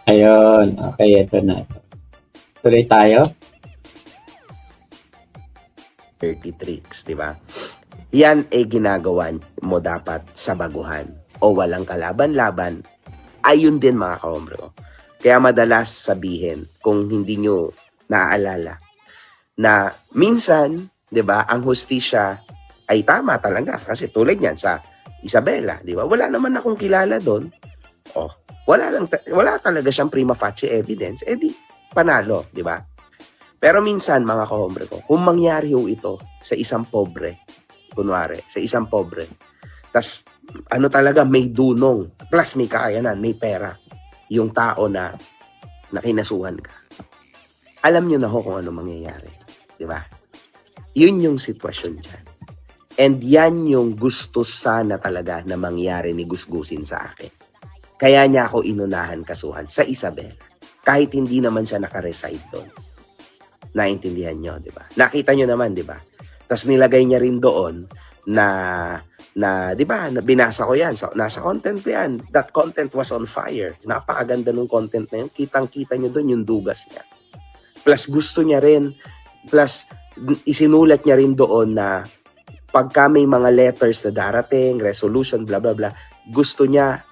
Ayun, okay, ito na. Tuloy tayo? Dirty tricks, di ba? Yan ay ginagawa mo dapat sa baguhan o walang kalaban-laban. Ayun din mga kahombre ko. Kaya madalas sabihin, kung hindi nyo naaalala, na minsan, di ba, ang hustisya ay tama talaga. Kasi tulad yan sa Isabela, di ba? Wala naman akong kilala doon. Oh, wala talaga siyang prima facie evidence. Eh di, panalo, di ba? Pero minsan, mga kahombre ko, kung mangyari ho ito sa isang pobre, kunwari, sa isang pobre, tas ano talaga, may dunong, plus may kakayanan, may pera, yung tao na kinasuhan ka. Alam nyo na ho kung ano mangyayari. Di ba? Yun yung sitwasyon dyan. And yan yung gusto sana talaga na mangyari ni Gusgusin sa akin. Kaya niya ako inunahan kasuhan sa Isabela. Kahit hindi naman siya nakareside doon. Naintindihan nyo, di ba? Nakita nyo naman, di ba? Tapos nilagay niya rin doon na di ba, binasa ko yan. So, nasa content ko yan. That content was on fire. Napakaganda ng content na yun. Kitang-kita nyo doon yung dugas niya. Plus gusto niya rin, plus isinulat niya rin doon na pagka may mga letters na darating, resolution, blah, blah, blah, gusto niya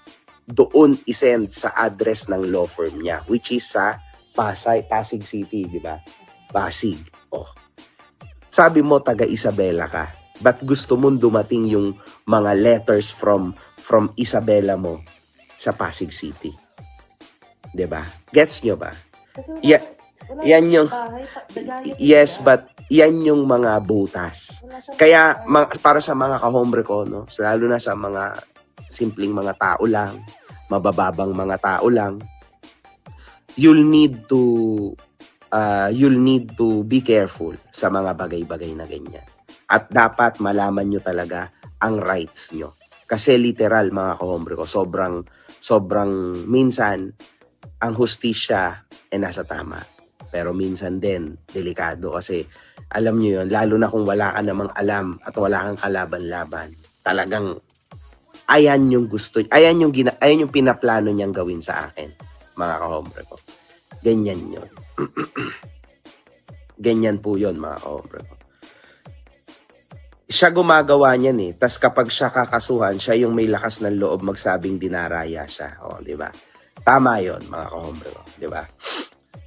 doon isend sa address ng law firm niya, which is sa Pasig City, di ba? Pasig. Oh. Sabi mo, taga Isabela ka. But gusto mong dumating yung mga letters from Isabela mo sa Pasig City. Di ba? Gets nyo ba? Yeah, yan yung, yes, but yan yung mga butas. Kaya para sa mga kahombre ko, no, lalo na sa mga simpleng mga tao lang, mabababang mga tao lang, you'll need to be careful sa mga bagay-bagay na ganyan. At dapat malaman nyo talaga ang rights nyo. Kasi literal mga kahombre ko, sobrang minsan ang hustisya ay nasa tama. Pero minsan din, delikado kasi alam nyo yun, lalo na kung wala ka namang alam at wala kang kalaban-laban, talagang ayan yung pinaplano niyang gawin sa akin, mga kahombre ko. Ganyan yun. Ganyan po yun, mga kahombre ko. Siya gumagawa niyan eh. Tas kapag siya kakasuhan, siya yung may lakas ng loob magsabing dinaraya siya. O, di ba? Tama yon mga kahombre ko. Di ba?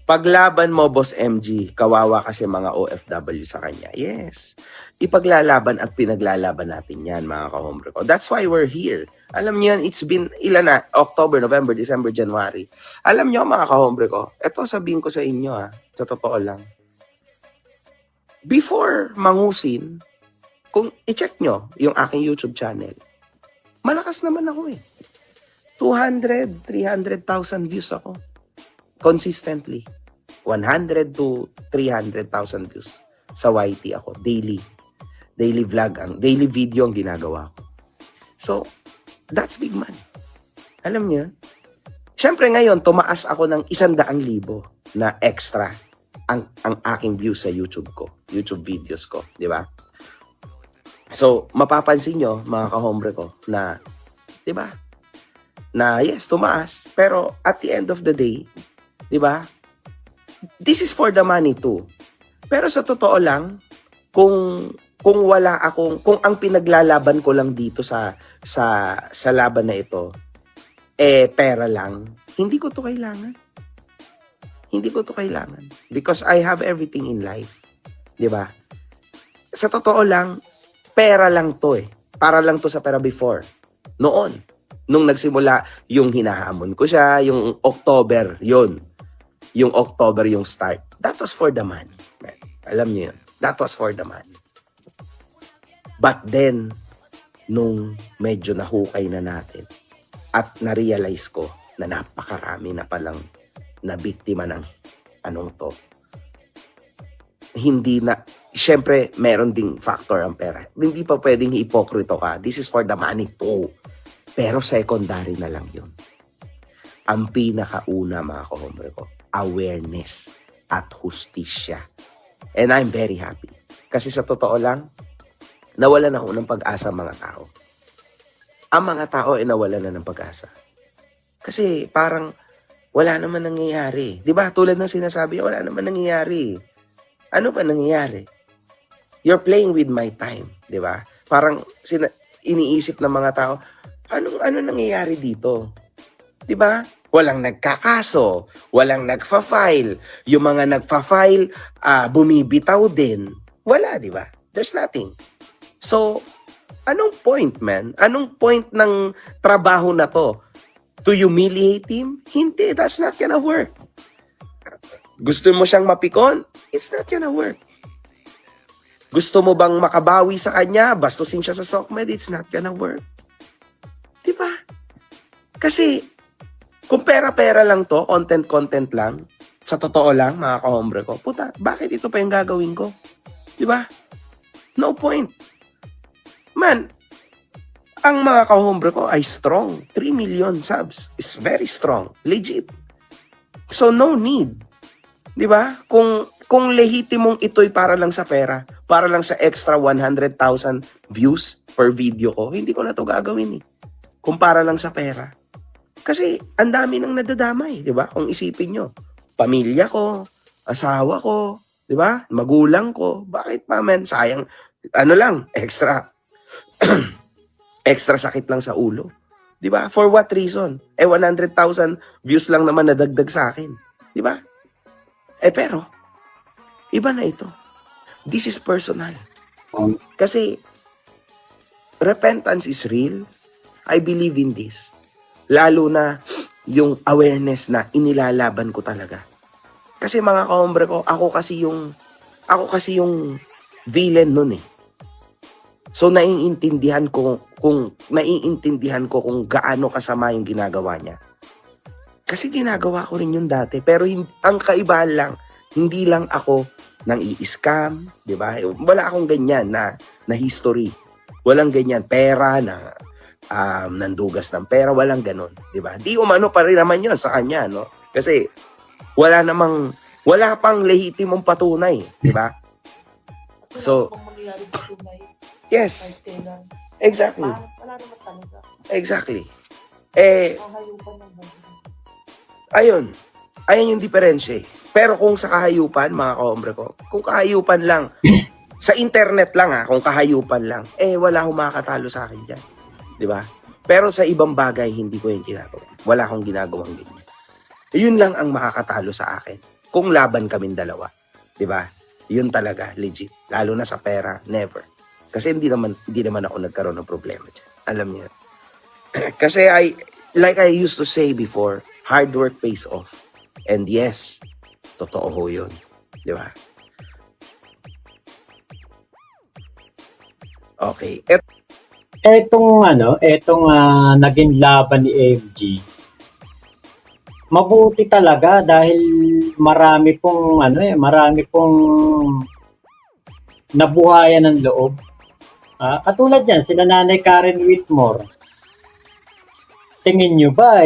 Paglaban mo, Boss MG, kawawa kasi mga OFW sa kanya. Yes. Ipaglalaban at pinaglalaban natin yan, mga kahombre ko. That's why we're here. Alam niyo yan, it's been ilan na? October, November, December, January. Alam niyo, mga kahombre ko, eto sabihin ko sa inyo sa totoo lang. Before mangusin, kung i-check nyo yung aking YouTube channel, malakas naman ako eh. 200, 300,000 views ako. Consistently. 100 to 300,000 views sa YT ako. Daily vlog, daily video ang ginagawa ko. So, that's big money. Alam niyo? Siyempre ngayon, tumaas ako ng 100,000 na extra ang aking views sa YouTube ko. YouTube videos ko. Di ba? So, mapapansin nyo, mga kahombre ko, na, di ba? Na yes, tumaas. Pero at the end of the day, di ba? This is for the money too. Pero sa totoo lang, kung ang pinaglalaban ko lang dito sa laban na ito, pera lang, hindi ko to kailangan. Hindi ko to kailangan. Because I have everything in life. Di ba? Sa totoo lang, pera lang to eh. Para lang to sa pera before. Noon. Nung nagsimula yung hinahamon ko siya, yung October, yun. Yung October yung start. That was for the money. Man. Alam niyo yun. That was for the money. But then, nung medyo nahukay na natin at na-realize ko na napakarami na palang na biktima ng anong to, hindi na, syempre, meron ding factor ang pera. Hindi pa pwedeng hipokrito ka. This is for the money too. Pero secondary na lang yun. Ang pinakauna, mga kahombre ko, awareness at hustisya. And I'm very happy. Kasi sa totoo lang, nawalan ako ng pag-asa mga tao. Ang mga tao ay nawalan na ng pag-asa. Kasi parang wala naman nangyayari. Di ba? Tulad ng sinasabi, wala naman nangyayari. Ano ba nangyayari? You're playing with my time. Di ba? Parang iniisip ng mga tao, ano nangyayari dito? Di ba? Walang nagkakaso, walang nagfa-file. Yung mga nagfa-file, bumibitaw din. Wala, di ba? There's nothing. So, anong point, man? Anong point ng trabaho na to? To humiliate him? Hindi, that's not gonna work. Gusto mo siyang mapikon? It's not gonna work. Gusto mo bang makabawi sa kanya? Bastusin siya sa SOCMED? It's not gonna work. Diba? Kasi, kung pera-pera lang to, content lang, sa totoo lang, mga kahombre ko, puta, bakit ito pa yung gagawin ko? Diba? No point. Man, ang mga kahombre ko ay strong. 3 million subs is very strong. Legit. So, no need. Di ba? Kung lehitimong ito'y para lang sa pera, para lang sa extra 100,000 views per video ko, hindi ko na to gagawin eh. Kung para lang sa pera. Kasi, ang dami nang nadadamay. Di ba? Kung isipin nyo, pamilya ko, asawa ko, di ba? Magulang ko. Bakit pa, man? Sayang. Ano lang, extra. Extra sakit lang sa ulo. 'Di ba? For what reason? 100,000 views lang naman nadagdag sa akin. 'Di ba? Pero iba na ito. This is personal. Kasi repentance is real. I believe in this. Lalo na yung awareness na inilalaban ko talaga. Kasi mga kahombre ko, ako kasi yung villain nun eh. So naiintindihan ko kung gaano kasama yung ginagawa niya. Kasi ginagawa ko rin yun dati, pero ang kaibahan lang, hindi lang ako nang i-scam, 'di ba? Wala akong ganyan na history. Walang ganyan pera na nandugas ng pera, walang ganon, 'di ba? Di umano pa rin naman 'yon sa kanya, no? Kasi wala pang lehitimong patunay, 'di ba? So, yes. Exactly. Exactly. Ayun yung diferensya. Pero kung sa kahayupan, mga kahombre ko, kung kahayupan lang, sa internet lang kung kahayupan lang, wala akong makakatalo sa akin dyan. Di ba? Pero sa ibang bagay, hindi ko yung ginagawa. Wala akong ginagawang ganyan. Yun lang ang makakatalo sa akin. Kung laban kaming dalawa. Di ba? Yun talaga, legit. Lalo na sa pera, never. Kasi hindi naman ako nagkaroon ng problema dyan. Alam niyo. Kasi like I used to say before, hard work pays off. And yes, totoo ho yun. Di ba? Okay. Etong naging laban ni AMG, mabuti talaga dahil marami pong nabuhayan ng loob. Katulad yan, sila Nanay Karen Whitmore. Tingin nyo ba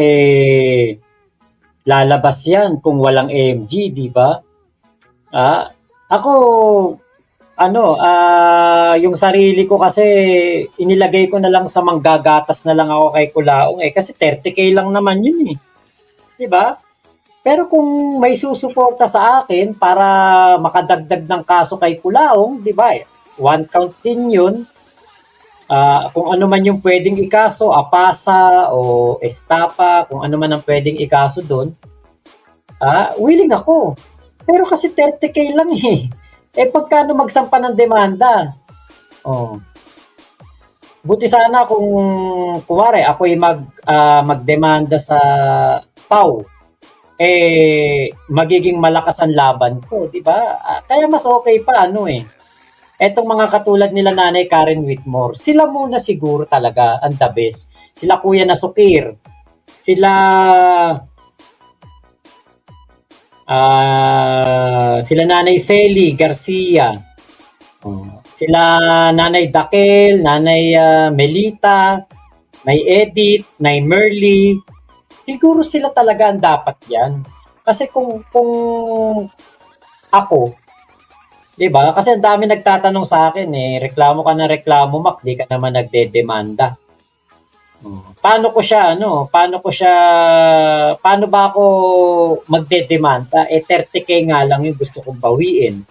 lalabas yan kung walang AMG, di ba? Ako, yung sarili ko kasi inilagay ko na lang sa manggagatas na lang ako kay Kulaong kasi 30K lang naman yun eh. Di ba? Pero kung may susuporta sa akin para makadagdag ng kaso kay Kulaong, di ba? One count din yun. Kung ano man yung pwedeng ikaso, apasa o estapa, kung ano man ang pwedeng ikaso doon, willing ako. Pero kasi 30K lang eh. Pagkano magsampa ng demanda? Buti sana kung kumare ako'y magdemanda sa PAW, magiging malakas ang laban ko, di ba? Kaya mas okay pa etong mga katulad nila Nanay Karen Whitmore, sila muna siguro talaga ang the best. Sila Kuya Nasukir, sila Nanay Selly Garcia, sila Nanay Dakel, Nanay Melita, Nay Edith, Nay Merly. Siguro sila talaga ang dapat yan. Kasi kung ako, diba? Kasi ang dami nagtatanong sa akin reklamo ka na reklamo, Mac, di ka naman nagdedemanda. Paano ba ako magdedemanda? 30K nga lang yung gusto kong bawiin.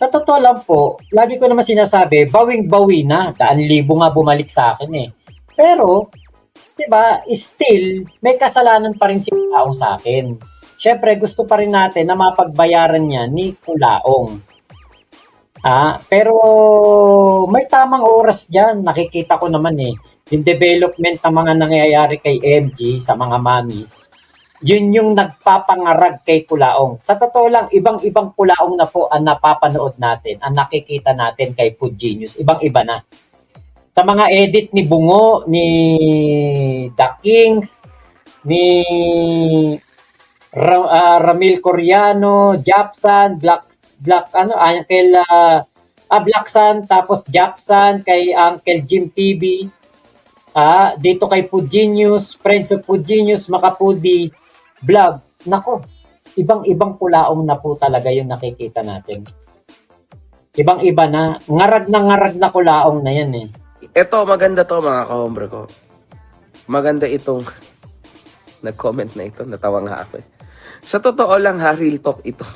Sa totoo lang po, lagi ko naman sinasabi, bawing-bawi na. 1,000 nga bumalik sa akin eh. Pero, di ba, still, may kasalanan pa rin si Kulaong sa akin. Siyempre, gusto pa rin natin na mapagbayaran niya ni Kulaong. Pero may tamang oras dyan. Nakikita ko naman eh. Yung development ng mga nangyayari kay MG sa mga mamis, yun yung nagpapangarag kay Kulaong. Sa totoo lang, ibang-ibang Kulaong na po ang napapanood natin, ang nakikita natin kay Food Genius. Ibang-iba na. Sa mga edit ni Bungo, ni The Kings, ni Ramil Coriano, Japsan, Black Sun, tapos Japsan, kay Uncle Jim TV, dito kay Food Genius, Friends of Food Genius, Makapudi Vlog. Nako, ibang-ibang Kulaong na po talaga yung nakikita natin. Ibang-iba na. Ngarag na Kulaong na yan eh. Ito, maganda to mga kahombre ko. Maganda itong nag-comment na ito. Natawa nga ako eh. Sa totoo lang ha, real talk ito.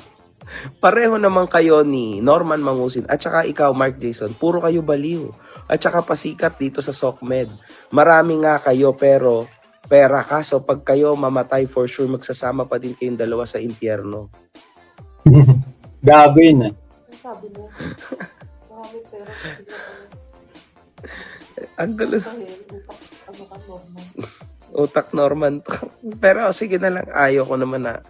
Pareho naman kayo ni Norman Mangusin at saka ikaw, Mark Jason. Puro kayo baliw. At saka pasikat dito sa SOCMED. Marami nga kayo pero pera ka. So pag kayo mamatay, for sure magsasama pa din kayong dalawa sa impyerno. Gabi na. Sabi mo, marami pera. Ang gulo. Ano ka, Norman? Utak Norman to. Pero sige na lang. Ayoko na.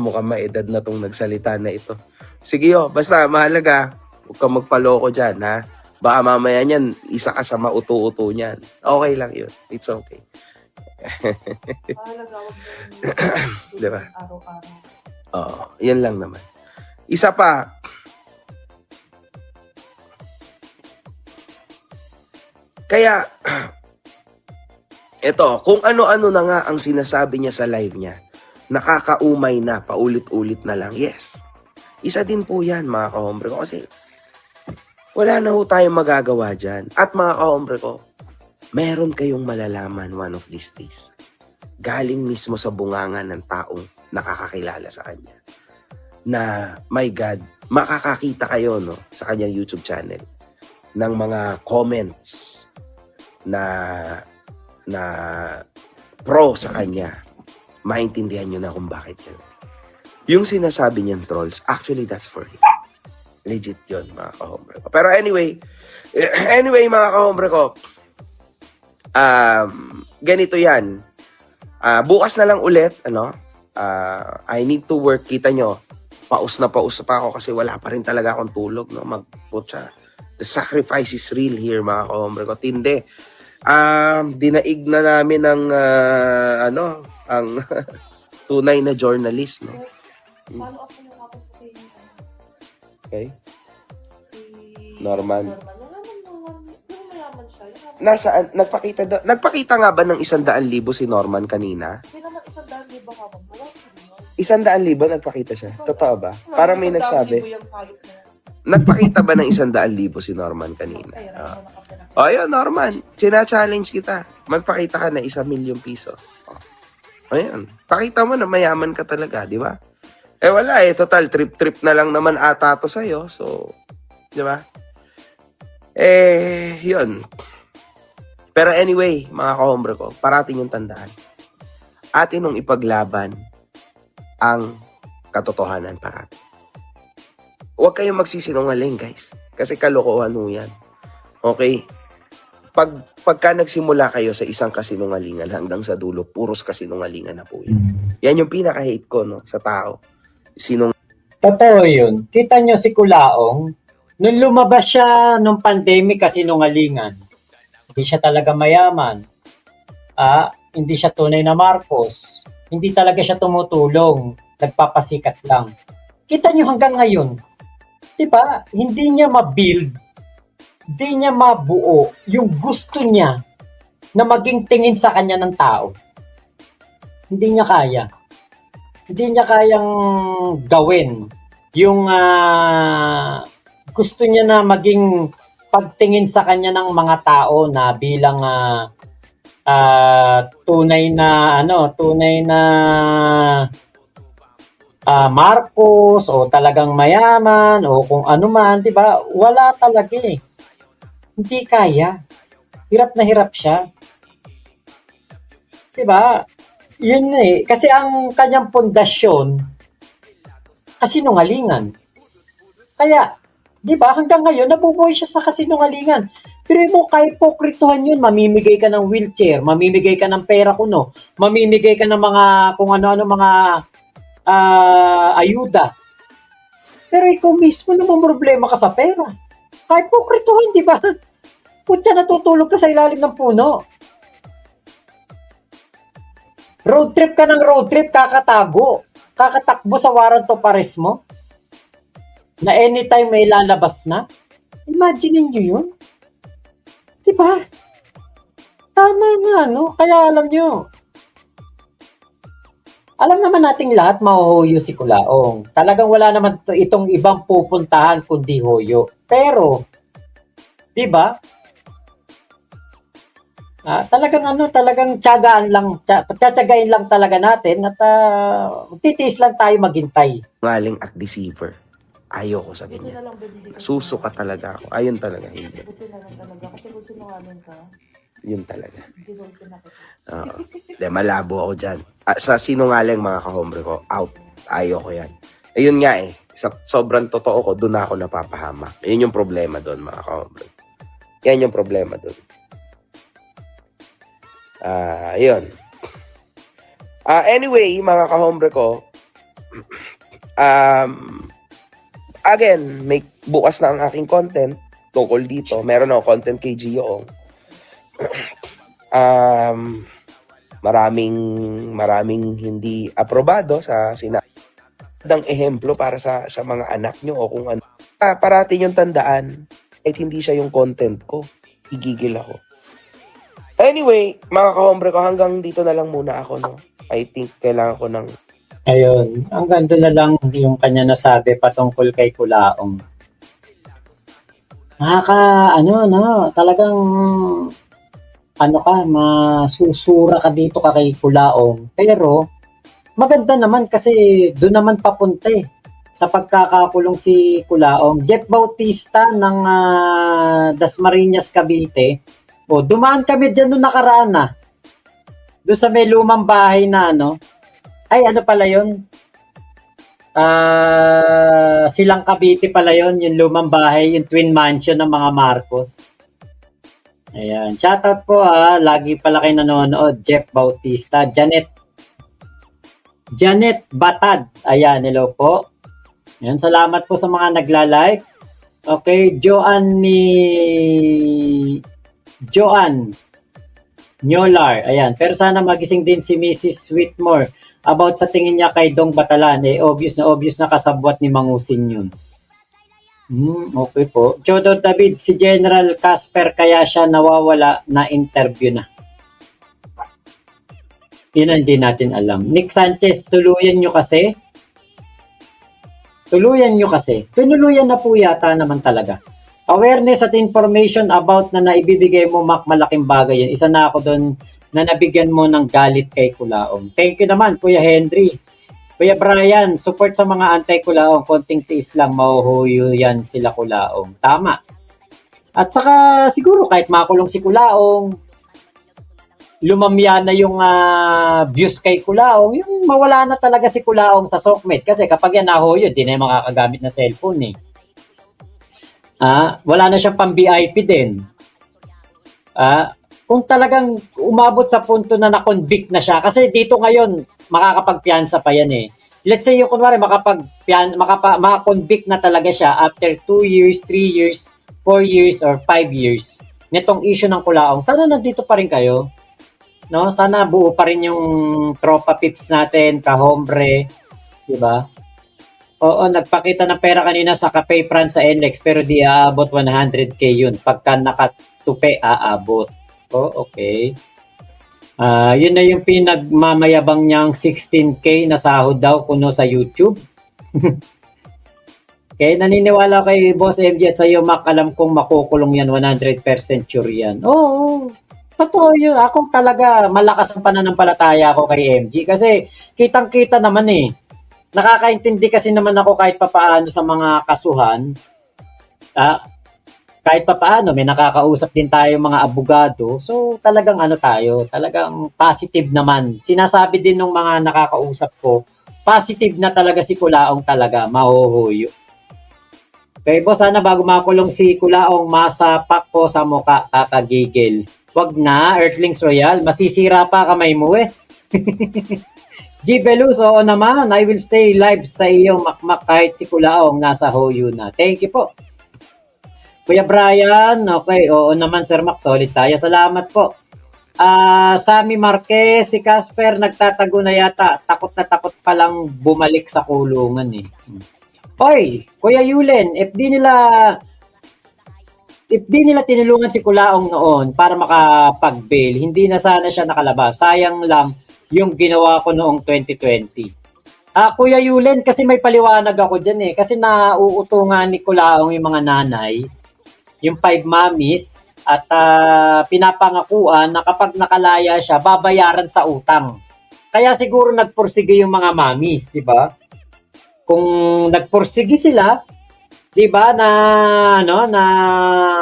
Mukhang maedad na tong nagsalita na ito. Sige basta mahalaga. Huwag kang magpaloko dyan, ha? Baka mamaya niyan, isa ka sa mauto-uto niyan. Okay lang yun. It's okay. Mahalaga, huwag mo Diba? araw-araw. Oo, yan lang naman. Isa pa. Kaya, eto, kung ano-ano na nga ang sinasabi niya sa live niya, nakakaumay na, paulit-ulit na lang. Yes. Isa din po yan, mga kahombre ko. Kasi, wala na ho tayong magagawa dyan. At mga kahombre ko, meron kayong malalaman one of these days. Galing mismo sa bunganga ng taong nakakakilala sa kanya. Na, my God, makakakita kayo sa kanyang YouTube channel ng mga comments na pro sa kanya. Maintindihan nyo na kung bakit yun. Yung sinasabi niyang trolls, actually that's for him. Legit yun, mga kahombre ko. Pero anyway, mga kahombre ko, ganito yan. Bukas na lang ulit, I need to work. Kita nyo, paus na pa ako kasi wala pa rin talaga akong tulog. Magputsa. The sacrifice is real here, mga kahombre ko. Tindi. Dinaig na namin ang tunay na journalist, no? Follow up mo yung kapag kay Okay? Norman. Yung mayaman siya. Nasaan? Nagpakita nga ba ng 100,000 si Norman kanina? Hindi naman 100,000 kapag. Wala ko 100,000 nagpakita siya? Totoo ba? Parang may nagsabi. yung type na yan. Nagpakita ba ng 100,000 si Norman kanina? Ayun, Norman. Sina-challenge kita. Magpakita ka na 1,000,000 piso. Ayun. Pakita mo na mayaman ka talaga, di ba? Wala total trip-trip na lang naman ata to sa'yo. So, di ba? Yun. Pero anyway, mga kahombre ko, parating yung tandaan. Atin nung ipaglaban ang katotohanan parati. Huwag kayong magsisinungaling, guys. Kasi kalokohan mo yan. Okay? Pagka nagsimula kayo sa isang kasinungalingan hanggang sa dulo, puros kasinungalingan na po yan. Yan yung pinaka-hate ko sa tao. Totoo yun. Kita nyo si Kulaong, nung lumabas siya nung pandemic kasinungalingan, hindi siya talaga mayaman. Hindi siya tunay na Marcos. Hindi talaga siya tumutulong. Nagpapasikat lang. Kita nyo hanggang ngayon, diba? Hindi niya ma-build, hindi niya mabuo yung gusto niya na maging tingin sa kanya ng tao. Hindi niya kaya. Hindi niya kayang gawin yung gusto niya na maging pagtingin sa kanya ng mga tao na bilang tunay na Marcos o talagang mayaman o kung ano man, 'di ba? Wala talaga eh. Hindi kaya. Hirap na hirap siya. 'Di ba? Yun eh. Kasi ang kanyang pundasyon, kasinungalingan. Kaya, 'di ba, hanggang ngayon nabubuhay siya sa kasinungalingan. Pero mo kahit pokrituhan yun, mamimigay ka ng wheelchair, mamimigay ka ng pera kuno, mamimigay ka ng mga kung ano-ano mga ayuda. Pero ikaw mismo naman problema ka sa pera. Kahit pokrituhan, 'di ba? Putya, natutulog ka sa ilalim ng puno. Road trip ka ng road trip, kakatago. Kakatakbo sa warrant of arrest mo. Na anytime may lalabas na. Imagine niyo yun. Diba? Tama nga, no? Kaya alam nyo. Alam naman nating lahat mahuhuyo si Kulaong. Talagang wala naman itong ibang pupuntahan kundi hoyo. Pero, diba? Talagang tiyagaan lang, tiyagain lang talaga natin at titiis lang tayo maghintay. Ngaling at deceiver. Ayoko sa Buti ganyan. na lang binili ko. Susuka talaga ako. Ayun talaga. Hindi. Buti na lang talaga. Kasi kung sinungaling ka, Yun talaga. ginulti na kita. Oo. De, malabo ako dyan. Sa sinungaling mga kahombre ko, out. Ayoko yan. Ayun nga eh. Sobrang totoo ko, doon ako napapahamak. Yun yung problema doon mga kahombre. Yan yung problema doon. Yun. Anyway, mga kahombre ko, again, may bukas na ang aking content tungkol dito. Meron ako content kay Gio. Maraming hindi aprobado sa sinadang ehemplo para sa mga anak nyo o kung ano. Parati yung tandaan, kahit hindi siya yung content ko, igigil ako. Anyway, mga kahombre ko, hanggang dito na lang muna ako, no? I think kailangan ko ng Ayun, hanggang doon na lang yung kanya nasabi patungkol kay Kulaong. Talagang, masusura ka dito ka kay Kulaong. Pero, maganda naman kasi doon naman papunta eh. Sa pagkakakulong si Kulaong. Jeff Bautista ng Dasmariñas, Cavite. Dumaan kami dyan noong nakaraan na. Doon sa may lumang bahay na pala yun? Silang Cavite pala yun, yung lumang bahay, yung twin mansion ng mga Marcos. Ayan, shoutout po lagi pala kayo nanonood, Jeff Bautista, Janet Batad, ayan, hello po. Ayan, salamat po sa mga nagla-like. Okay, Joan Nyolar, ayan, pero sana magising din si Mrs. Whitmore about sa tingin niya kay Dong Batalan. Obvious na kasabwat ni Mangusin yun. Okay po. Chodor David, si General Casper kaya siya nawawala na interview na. Yun ang hindi natin alam. Nick Sanchez, tuluyan nyo kasi. Tinuluyan na po yata naman talaga. Awareness at information about na naibibigay mo, malaking bagay yun. Isa na ako doon na nabigyan mo ng galit kay Kulaong. Thank you naman, Kuya Henry. Kuya Brian, support sa mga anti-Kulaong. Konting tiis lang, mahuhuyo yan sila Kulaong. Tama. At saka siguro kahit makulong si Kulaong, lumamya na yung views kay Kulaong, yung mawala na talaga si Kulaong sa Sokmed. Kasi kapag yan nahuyo, di na yung makakagamit na cellphone eh. Wala na siyang pang-VIP din. Kung talagang umabot sa punto na na-convict na siya, kasi dito ngayon, makakapagpiyansa pa yan eh. Let's say yung kunwari, makakonvict na talaga siya after 2 years, 3 years, 4 years, or 5 years. Nitong issue ng Kulaong, sana nandito pa rin kayo. No? Sana buo pa rin yung tropa pips natin, kahombre, di ba? Oo, nagpakita ng pera kanina sa Cafe France sa NLEX, pero di aabot 100k yun. Pagka nakatupe, aabot. Okay. Yun na yung pinagmamayabang niyang 16k na sahod daw kuno sa YouTube. Okay, naniniwala kay Boss MJ at sa iyo, Mac, alam kong makukulong yan, 100% sure yan. Oo. Totoo yun. Ako talaga, malakas ang pananampalataya ako kay MG kasi kitang-kita naman eh. Nakakaintindi kasi naman ako kahit papaano sa mga kasuhan. Ah, kahit papaano, may nakakausap din tayo mga abogado. So, talagang ano tayo, talagang positive naman. Sinasabi din ng mga nakakausap ko, positive na talaga si Kulaong talaga, mahuhuyo. Kaya po, sana bago makulong si Kulaong, masapak ko sa muka, kakagigil. Wag na, Earthlings Royal, masisira pa kamay mo eh. G. Belus, oo naman, I will stay live sa iyong makmak kahit si Kulaong nasa Hoyo na. Thank you po. Kuya Brian, okay, oo naman Sir Mac, solid tayo. Salamat po. Sammy Marquez, si Casper nagtatago na yata. Takot na takot palang bumalik sa kulungan eh. Hoy, Kuya Yulen, if di nila tinulungan si Kulaong noon para makapag-bail, hindi na sana siya nakalabas. Sayang lang yung ginawa ko noong 2020. Kuya Yulen, kasi may paliwanag ako dyan eh. Kasi nauutungan ni Kulaong yung mga nanay, yung 5 mommies, at pinapangakuan na kapag nakalaya siya, babayaran sa utang. Kaya siguro nagpursige yung mga mommies, di ba? Kung nagpursige sila, 'di ba, na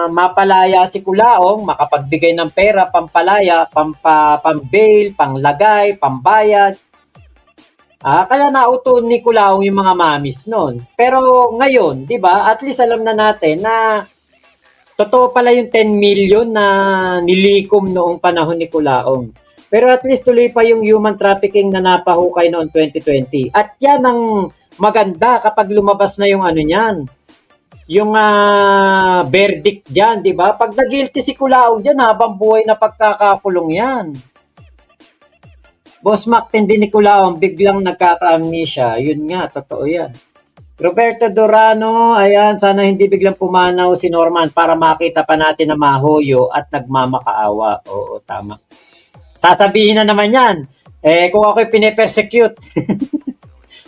mapalaya si Kulaong, makapagbigay ng pera pampalaya, pambail, panglagay, pambayad. Kaya nauto ni Kulaong yung mga mamis noon. Pero ngayon, 'di ba, at least alam na natin na totoo pala yung 10 million na nilikom noong panahon ni Kulaong. Pero at least tuloy pa yung human trafficking na napahukay noong 2020. At yan ang maganda kapag lumabas na yung ano niyan, yung verdict diyan, 'di ba? Pag na-guilty si Kulaong diyan, habang buhay na pagkakakulong 'yan. Boss Mac, tindi ni Kulaong, biglang nagkaka-amnesia. Yun nga, totoo 'yan. Roberto Dorano, ayan, sana hindi biglang pumanaw si Norman para makita pa natin na mahoyo at nagmamakaawa. Oo, tama. Sasabihin na naman 'yan. Kung ako'y pine-persecute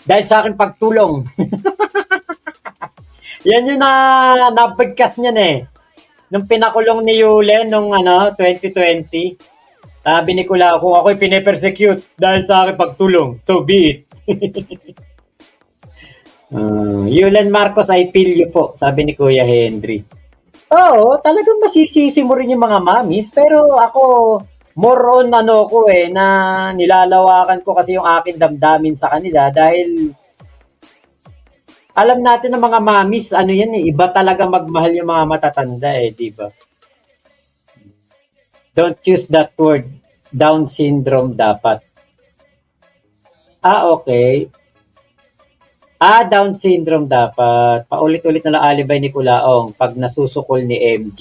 dahil sa akin pagtulong. Yan yung nabigkas niyan eh. Nung pinakulong ni Yulen nung 2020, sabi ni Kula, kung ako'y pine-persecute dahil sa akin pagtulong, so be it. Yulen Marcos, I feel you po, sabi ni Kuya Henry. Oo, talagang masisisi mo rin yung mga mamis, pero ako, more on ko na nilalawakan ko kasi yung akin damdamin sa kanila dahil alam natin ng mga mamis, yan eh, iba talaga magmahal yung mga matatanda eh, di ba? Don't use that word. Down syndrome dapat. Okay. Down syndrome dapat. Paulit-ulit na lang alibay ni Kulaong pag nasusukol ni MG.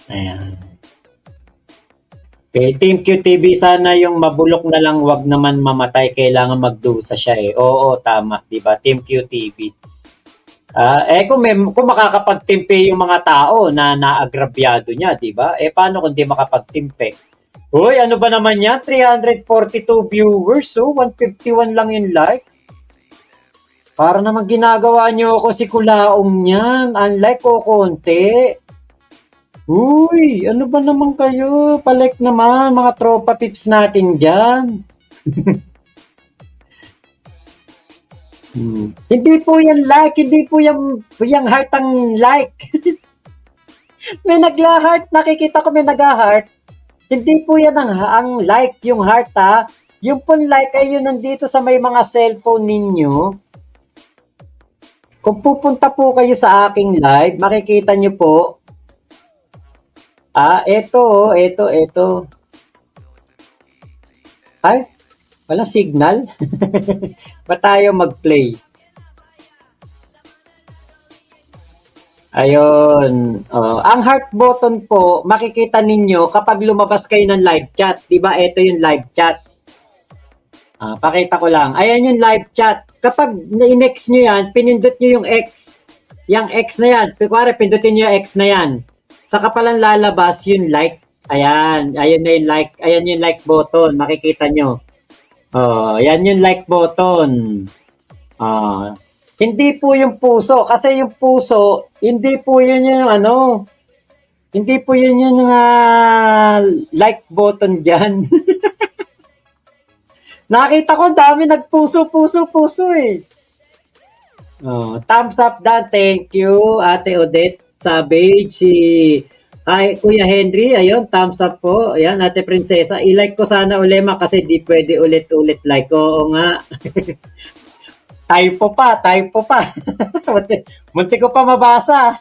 Ayan. Okay, Team QTV, sana yung mabulok na lang, wag naman mamatay, kailangan magdusa siya eh. Oo, tama, di ba? Team QTV. Kung makakapagtimpe yung mga tao na naagrabyado niya, di ba? Paano kung di makapagtimpe? Uy, ano ba naman yan? 342 viewers, 151 lang yung likes. Para naman ginagawa niyo ako si Kulaong niyan. Unlike ko konti. Uy, ano ba naman kayo? Palike naman, mga tropa pips natin dyan. Hindi po yan like, hindi po yung heart ang like. May nagla-heart, nakikita ko may nag-heart. Hindi po yan ang like, yung heart ha. Yung pong like ay yun nandito sa may mga cellphone ninyo. Kung pupunta po kayo sa aking live, makikita nyo po. Eto. Ay, wala signal. Ba tayo mag-play? Ayun. Ang heart button po, makikita ninyo kapag lumabas kayo ng live chat. Diba? Ito yung live chat. Pakita ko lang. Ayan yung live chat. Kapag na-inex nyo yan, pinindot nyo yung X. Yung X na yan. Kuwari, pindutin nyo yung X na yan. Saka palang lalabas yung like. Ayan. Ayan na yung like. Ayan yung like button. Makikita nyo. Ayan yung like button. Hindi po yung puso. Kasi yung puso, hindi po yun yung Hindi po yun yung like button dyan. Nakita ko dami nagpuso eh. Oh, thumbs up Dan, thank you. Ate Odette Savage, si ay, Kuya Henry, ayun, thumbs up po. Ayan, Ate Prinsesa, i-like ko sana ulema kasi di pwede ulit-ulit like. Oo nga. Typo pa. Munti ko pa mabasa.